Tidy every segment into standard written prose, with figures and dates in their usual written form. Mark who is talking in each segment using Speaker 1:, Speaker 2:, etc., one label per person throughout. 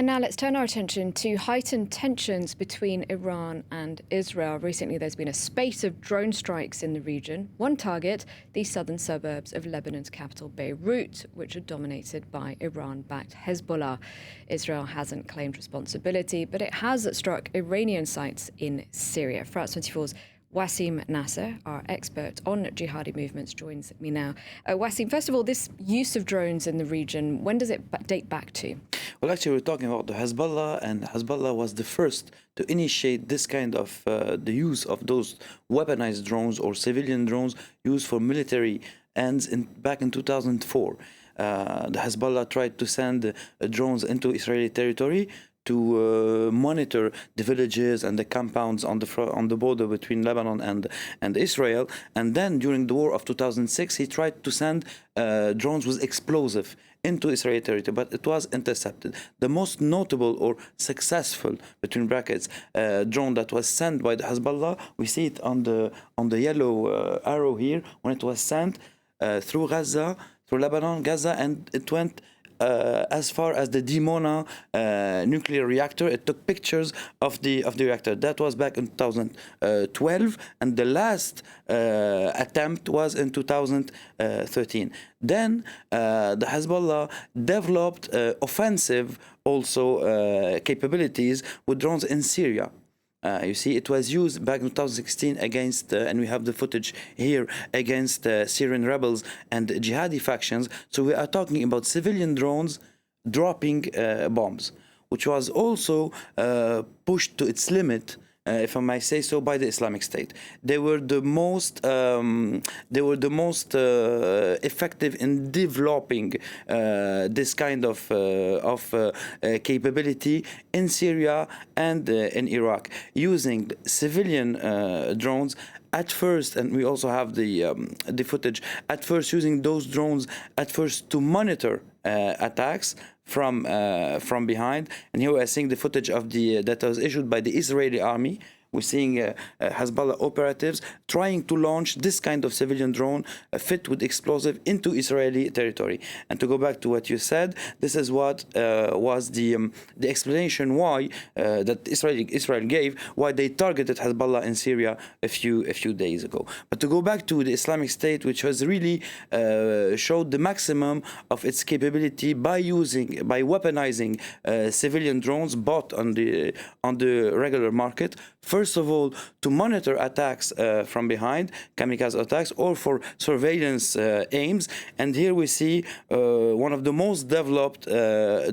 Speaker 1: And now let's turn our attention to heightened tensions between Iran and Israel. Recently, there's been a spate of drone strikes in the region. One target, the southern suburbs of Lebanon's capital, Beirut, which are dominated by Iran-backed Hezbollah. Israel hasn't claimed responsibility, but it has struck Iranian sites in Syria. France 24's Wasim Nasser, our expert on jihadi movements, joins me now. Wasim, first of all, this use of drones in the region, when does it date back to?
Speaker 2: Well, actually, we're talking about the Hezbollah, and Hezbollah was the first to initiate this kind of the use of those weaponized drones or civilian drones used for military ends back in 2004. The Hezbollah tried to send drones into Israeli territory to monitor the villages and the compounds on the border between Lebanon and Israel. And then during the war of 2006, he tried to send drones with explosive into Israeli territory, but it was intercepted. The most notable or successful, between brackets, drone that was sent by the Hezbollah, we see it on the yellow arrow here, when it was sent through Gaza, through Lebanon, Gaza, and it went as far as the Dimona nuclear reactor. It took pictures of the reactor. That was back in 2012, and the last attempt was in 2013. Then the Hezbollah developed offensive also capabilities with drones in Syria. You see, it was used back in 2016 against, and we have the footage here, against Syrian rebels and jihadi factions. So we are talking about civilian drones dropping bombs, which was also pushed to its limit, if I may say so, by the Islamic State. They were the most effective in developing this kind of capability in Syria and in Iraq, using civilian drones at first, and we also have the footage, at first using those drones at first to monitor attacks from behind. And here we are seeing the footage of that was issued by the Israeli army. We're seeing Hezbollah operatives trying to launch this kind of civilian drone fit with explosive into Israeli territory. And to go back to what you said, this is what was the explanation why that Israel gave, why they targeted Hezbollah in Syria a few days ago. But to go back to the Islamic State, which has really showed the maximum of its capability by weaponizing civilian drones bought on the regular market. First of all, to monitor attacks from behind, kamikaze attacks, or for surveillance aims. And here we see one of the most developed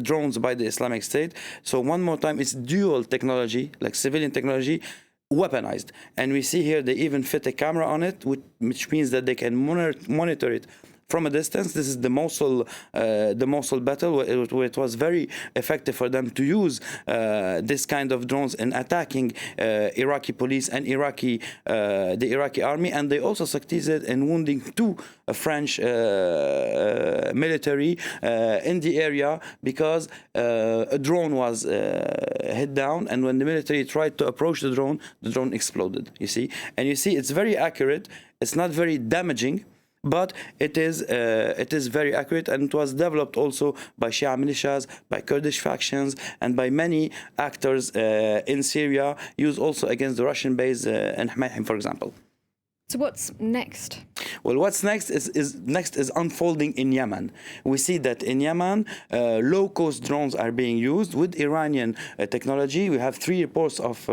Speaker 2: drones by the Islamic State. So one more time, it's dual technology, like civilian technology, weaponized. And we see here they even fit a camera on it, which means that they can monitor it from a distance. This is the Mosul battle, where it was very effective for them to use this kind of drones in attacking Iraqi police and the Iraqi army, and they also succeeded in wounding two French military in the area, because a drone was hit down, and when the military tried to approach the drone exploded. You see, and you see it's very accurate. It's not very damaging, but it is very accurate, and it was developed also by Shia militias, by Kurdish factions, and by many actors in Syria, used also against the Russian base in Hmayhim, for example.
Speaker 1: So what's next?
Speaker 2: Well, what's next is unfolding in Yemen. We see that in Yemen, low-cost drones are being used with Iranian technology. We have 3 reports of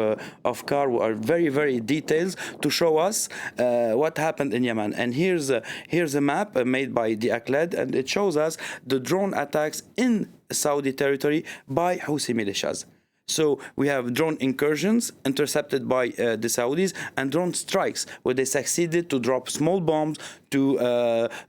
Speaker 2: CAR who are very, very detailed to show us what happened in Yemen. And here's a map made by the Akled, and it shows us the drone attacks in Saudi territory by Houthi militias. So we have drone incursions intercepted by the Saudis, and drone strikes where they succeeded to drop small bombs to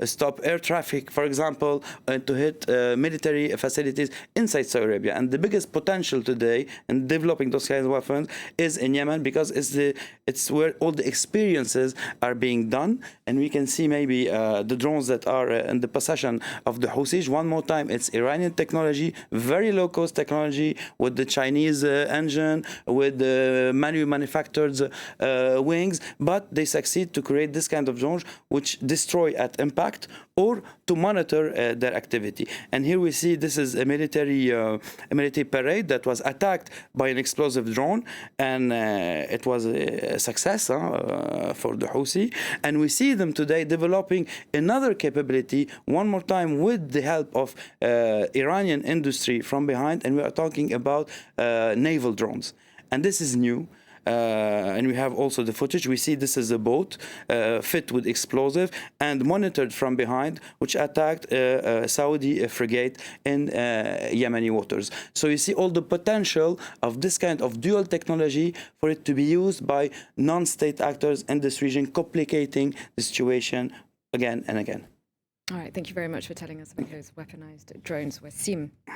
Speaker 2: stop air traffic, for example, to hit military facilities inside Saudi Arabia. And the biggest potential today in developing those kinds of weapons is in Yemen, because it's where all the experiences are being done. And we can see maybe the drones that are in the possession of the Houthis. One more time, it's Iranian technology, very low-cost technology, with the Chinese engine, with the manufactured wings, but they succeed to create this kind of drones which destroy at impact or to monitor their activity. And here we see this is a military parade that was attacked by an explosive drone, and it was a success for the Houthi. And we see them today developing another capability, one more time with the help of Iranian industry from behind, and we are talking about naval drones. And this is new. And we have also the footage. We see this is a boat fit with explosive and monitored from behind, which attacked a Saudi frigate in Yemeni waters. So you see all the potential of this kind of dual technology for it to be used by non-state actors in this region, complicating the situation again and again.
Speaker 1: All right, thank you very much for telling us about those weaponized drones, Wasim.